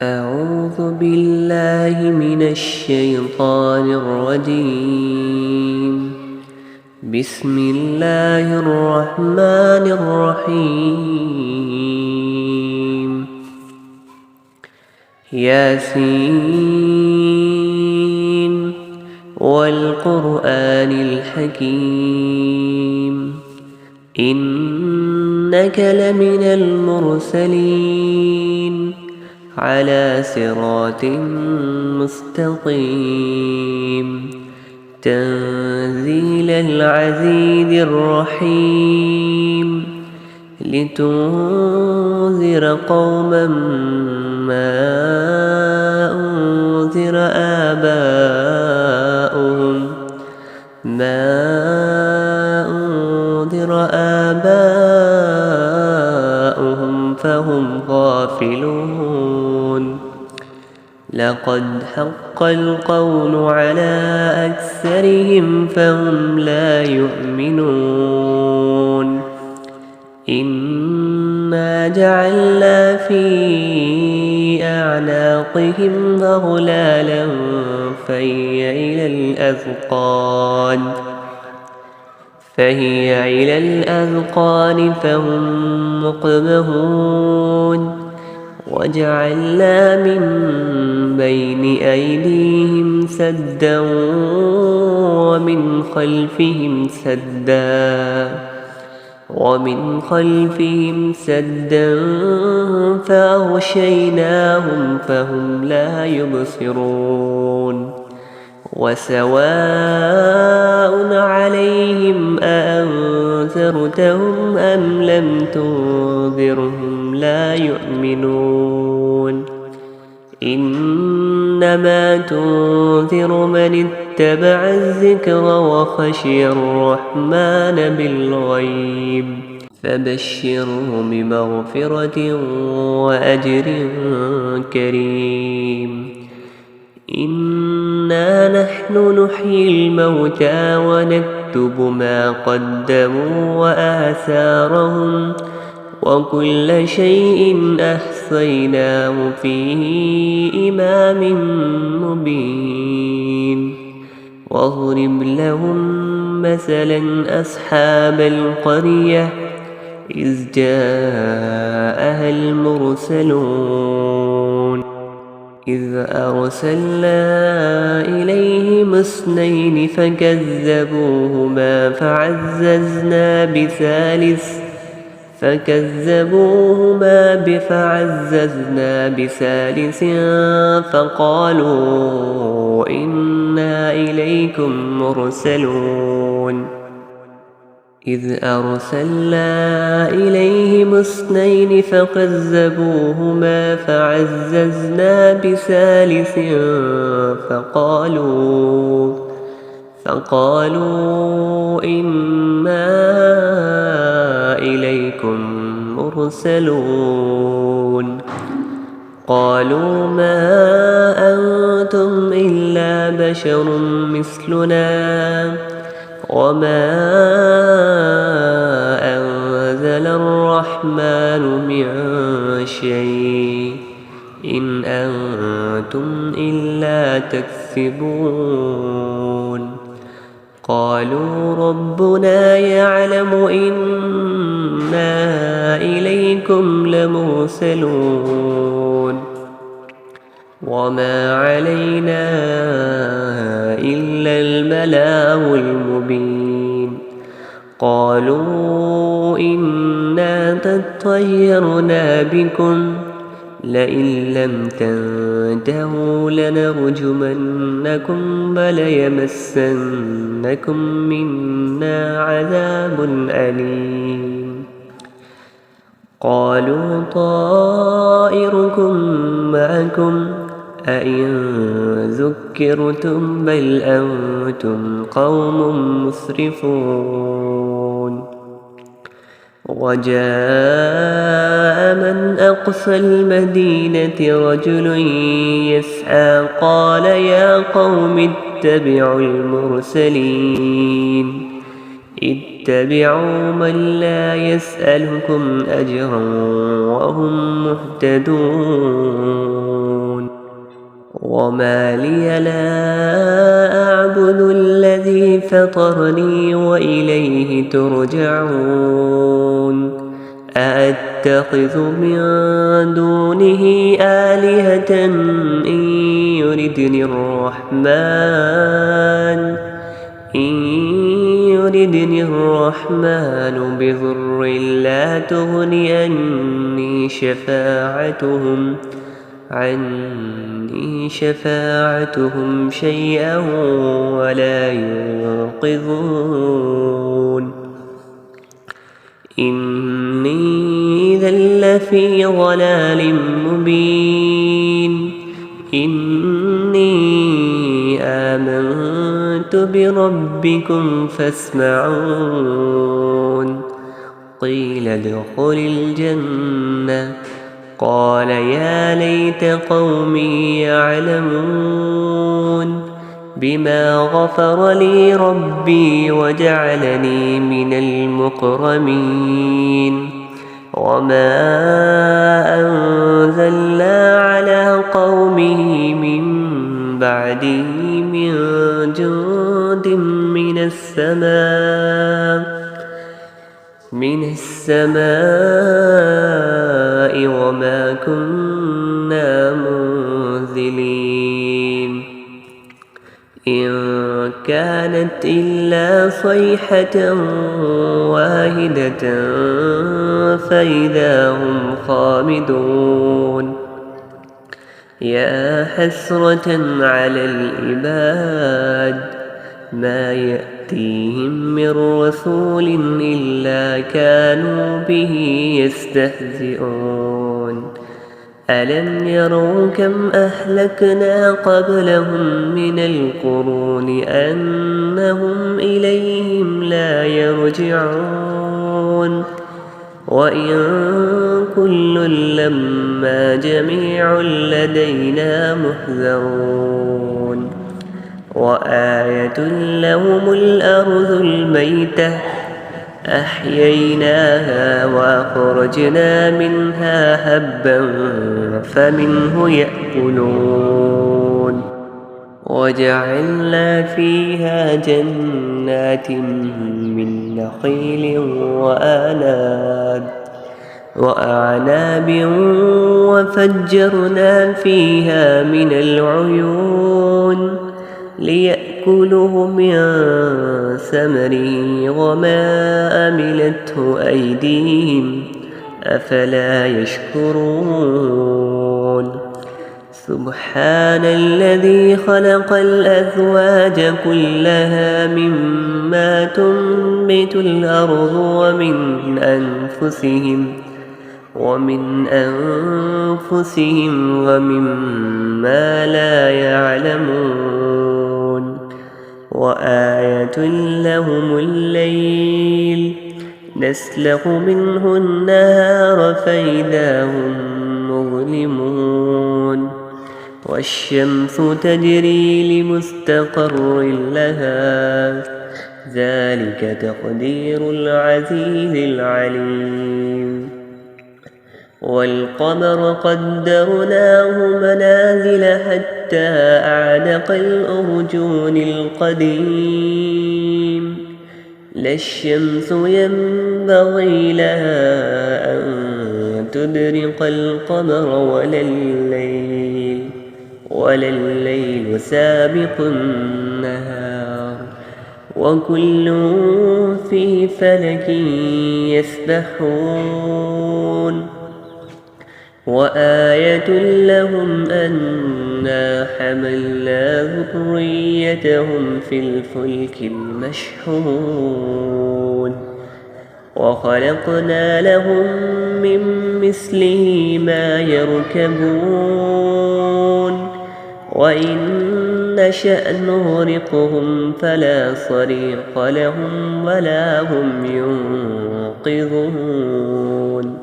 أعوذ بالله من الشيطان الرجيم. بسم الله الرحمن الرحيم. ياسين والقرآن الحكيم إنك لمن المرسلين على صراط مستقيم تنزيل العزيز الرحيم لتنذر قوما ما أنذر آباؤهم فهم غافلون. لقد حق القول على أكثرهم فهم لا يؤمنون. إنا جعلنا في أعناقهم أغلالا فهي إلى الأذقان فهم مقمحون. وجعلنا من بين أيديهم سدا ومن خلفهم سدا فأغشيناهم فهم لا يبصرون. وسواء عليهم أأنذرتهم أم لم تنذرهم لا يؤمنون. إنما تنذر من اتبع الذكر وخشي الرحمن بالغيب فبشره بمغفرة وأجر كريم. إنا نحن نحيي الموتى ونكتب ما قدموا وآثارهم وكل شيء أحصيناه في إمام مبين. واضرب لهم مثلا أصحاب القرية إذ جاءها المرسلون إذ أرسلنا إليهم 2 فكذبوهما فعززنا بثالث فقالوا إنا إليكم مرسلون. إذ أرسلنا إليهم 2 فكذبوهما فعززنا بثالث فقالوا إنا إليكم مرسلون. قالوا ما أنتم إلا بشر مثلنا وما أنزل الرحمن من شيء إن أنتم إلا تكذبون. قالوا ربنا يعلم إنا إليكم لمرسلون وما علينا إلا البلاغ المبين. قالوا إنا تطيرنا بكم لئن لم تنتهوا لنرجمنكم وليمسنكم منا عذاب أليم. قالوا طائركم معكم أئن ذكرتم بل أنتم قوم مسرفون. وجاء من أقصى المدينة رجل يسعى قال يا قوم اتبعوا المرسلين اتبعوا من لا يسألكم أجرا وهم مهتدون. وما لي لا أعبد الذي فطرني وإليه ترجعون أأتخذ من دونه آلهة إن يردني الرحمن بضر لا تغن عني شفاعتهم شيئا ولا ينقذون إني إذا لفي ضلال مبين إني آمنت بربكم فاسمعون قيل ادخل الجنة قال يا ليت قومي يعلمون بما غفر لي ربي وجعلني من المكرمين وما أنزلنا على قومه من بعده من جند من السماء وما كنا منزلين إن كانت إلا صيحة واحدة فإذا هم خامدون يا حسرة على العباد ما يأتيهم من رسول إلا كانوا به يستهزئون ألم يروا كم أهلكنا قبلهم من القرون أنهم إليهم لا يرجعون وإن كل لما جميع لدينا محذرون وآية لهم الأرض الميتة أحييناها وأخرجنا منها هبا فمنه يأكلون وجعلنا فيها جنات من نخيل وأعناب وفجرنا فيها من العيون ليأكلوا من ثمره وما أملته أيديهم أفلا يشكرون سبحان الذي خلق الأزواج كلها مما تنبت الأرض ومن أنفسهم ومما لا يعلمون وآية لهم الليل نسلخ منه النهار فإذا هم مظلمون والشمس تجري لمستقر لها ذلك تقدير العزيز العليم والقمر قدرناه منازل حتى أعد كالأرجون القديم لا الشمس ينبغي لها أن تدرك القمر ولا الليل سابق النهار وكل في فلك يسبحون وآية لهم أنا حملنا ذريتهم في الفلك المشحون وخلقنا لهم من مثله ما يركبون وإن نشأ نغرقهم فلا صريخ لهم ولا هم ينقذون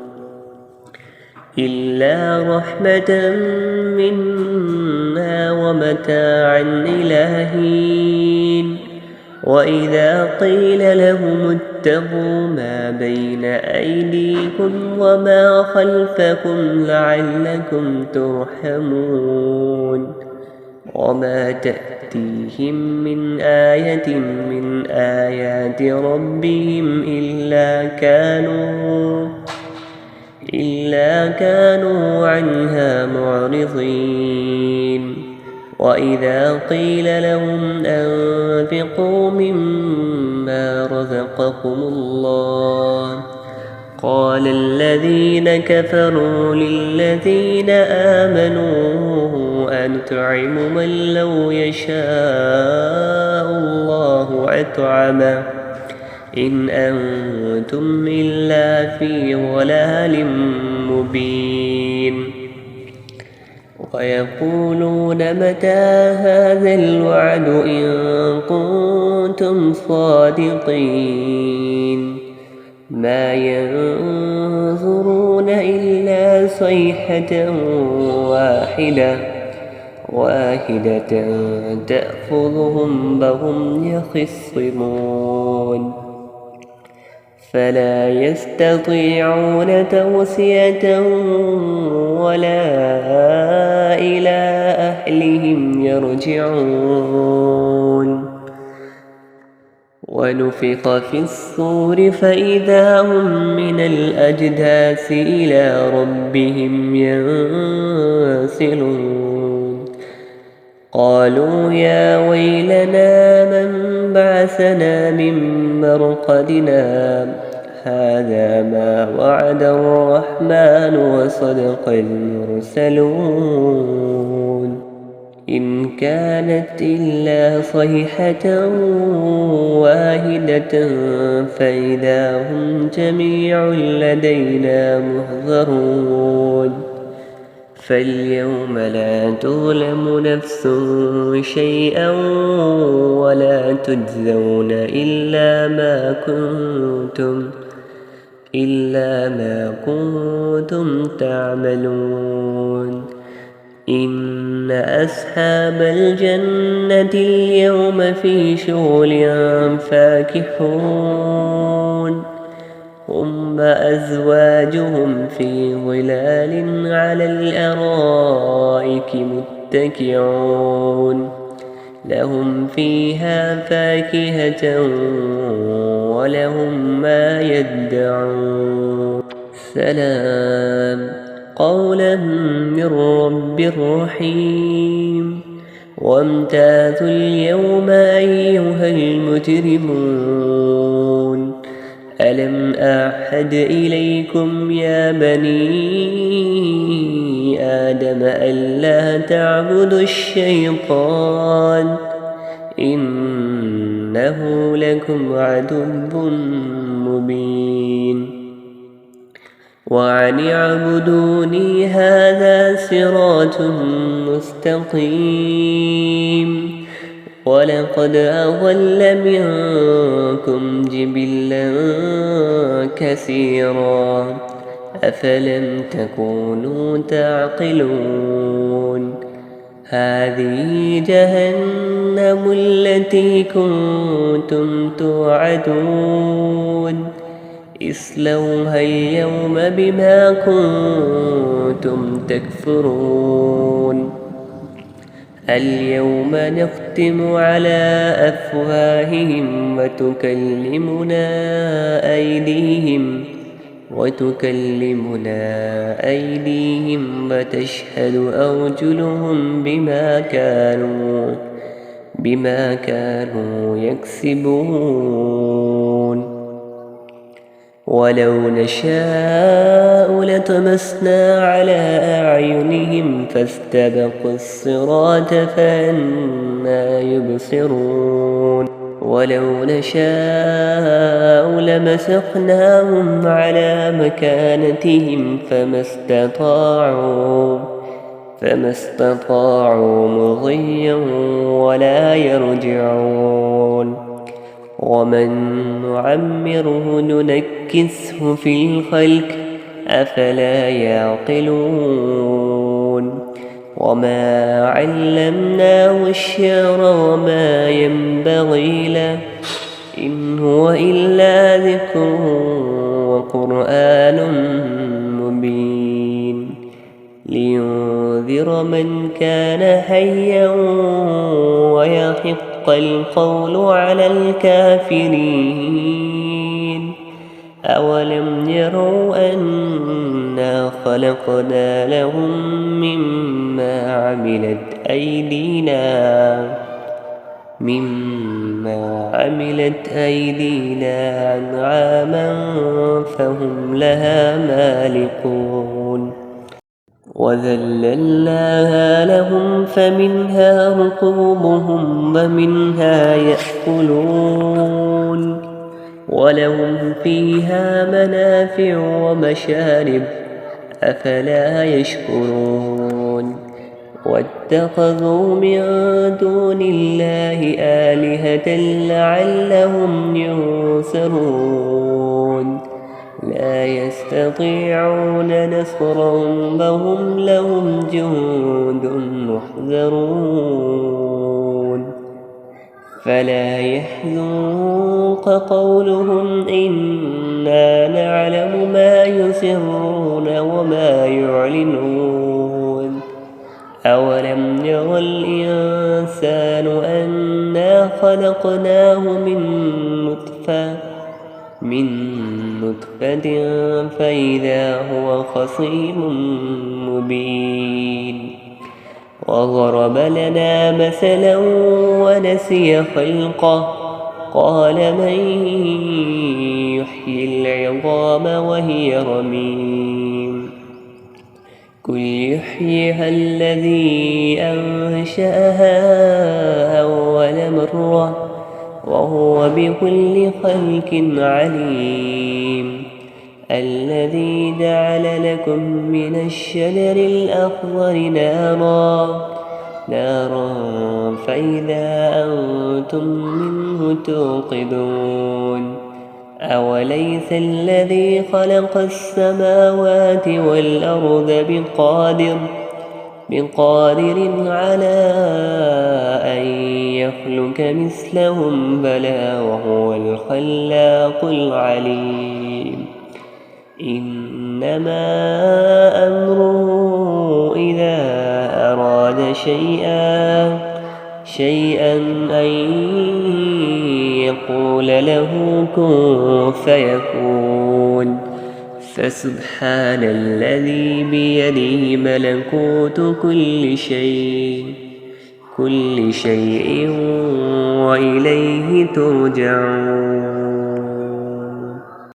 إلا رحمة منا ومتاعا إلى حين وإذا قيل لهم اتقوا ما بين أيديكم وما خلفكم لعلكم ترحمون وما تأتيهم من آية من آيات ربهم إلا كانوا عنها معرضين. وإذا قيل لهم أنفقوا مما رزقكم الله قال الذين كفروا للذين آمنوا أنطعم من لو يشاء الله أطعمه إن أنتم إلا في ضلال مبين. ويقولون متى هذا الوعد إن كنتم صادقين ما ينظرون إلا صيحة واحدة تأخذهم وهم يخصمون فلا يستطيعون توصية ولا إلى أهلهم يرجعون. ونفخ في الصور فإذا هم من الأجداث إلى ربهم ينسلون. قالوا يا ويلنا من بعثنا من مرقدنا هذا ما وعد الرحمن وصدق المرسلون إن كانت إلا صيحة واحدة فإذا هم جميع لدينا محضرون. فاليوم لا تظلم نفس شيئا ولا تجزون إلا ما كنتم تعملون. إن أصحاب الجنة اليوم في شغل فاكهون هم وأزواجهم في ظلال على الأرائك متكئون لهم فيها فاكهة ولهم ما يدعون. سلام قولا من رب رحيم. وامتازوا اليوم أيها المجرمون ألم أعهد إليكم يا بني آدم ألا تعبدوا الشيطان إنه لكم عدو مبين. وأن اعبدوني هذا صراط مستقيم. ولقد أضل منكم جبلا كثيرا أفلم تكونوا تعقلون. هذه جهنم التي كنتم توعدون اصلوها اليوم بما كنتم تكفرون. اليوم نختم على أفواههم وتكلمنا أيديهم وتشهد أرجلهم بما كانوا يكسبون. ولو نشاء لطمسنا على أعينهم فاستبقوا الصراط فأنى يبصرون. ولو نشاء لمسخناهم على مكانتهم فما استطاعوا مضيا ولا يرجعون. ومن نعمره ننكسه في الخلق أفلا يعقلون. وما علمناه الشعر وما ينبغي له إن هو إلا ذكر وقرآن مبين لينذر من كان حيا ويحق القول على الكافرين. أولم يروا أنا خلقنا لهم مما عملت أيدينا أنعاما فهم لها مالكون. وذللناها لهم فمنها ركوبهم ومنها يأكلون ولهم فيها منافع ومشارب أفلا يشكرون. واتخذوا من دون الله آلهة لعلهم ينصرون. لا يستطيعون نصرهم وهم لهم جند محضرون. فلا يحزنك قولهم إنا نعلم ما يسرون وما يعلنون. أولم ير الإنسان أنا خلقناه من نطفة فإذا هو خصيم مبين. وضرب لنا مثلا ونسي خلقه قال من يحيي العظام وهي رميم. قل يحييها الذي أنشأها أول مرة وهو بكل خلق عليم. الذي جعل لكم من الشجر الأخضر نارا فإذا أنتم منه توقدون. أوليس الذي خلق السماوات والأرض بقادر على أن يخلق مثلهم بلى وهو الخلاق العليم. إنما أمره إذا أراد شيئا أن يقول له كن فيكون. فسبحان الذي بيده ملكوت كل شيء وإليه ترجعون.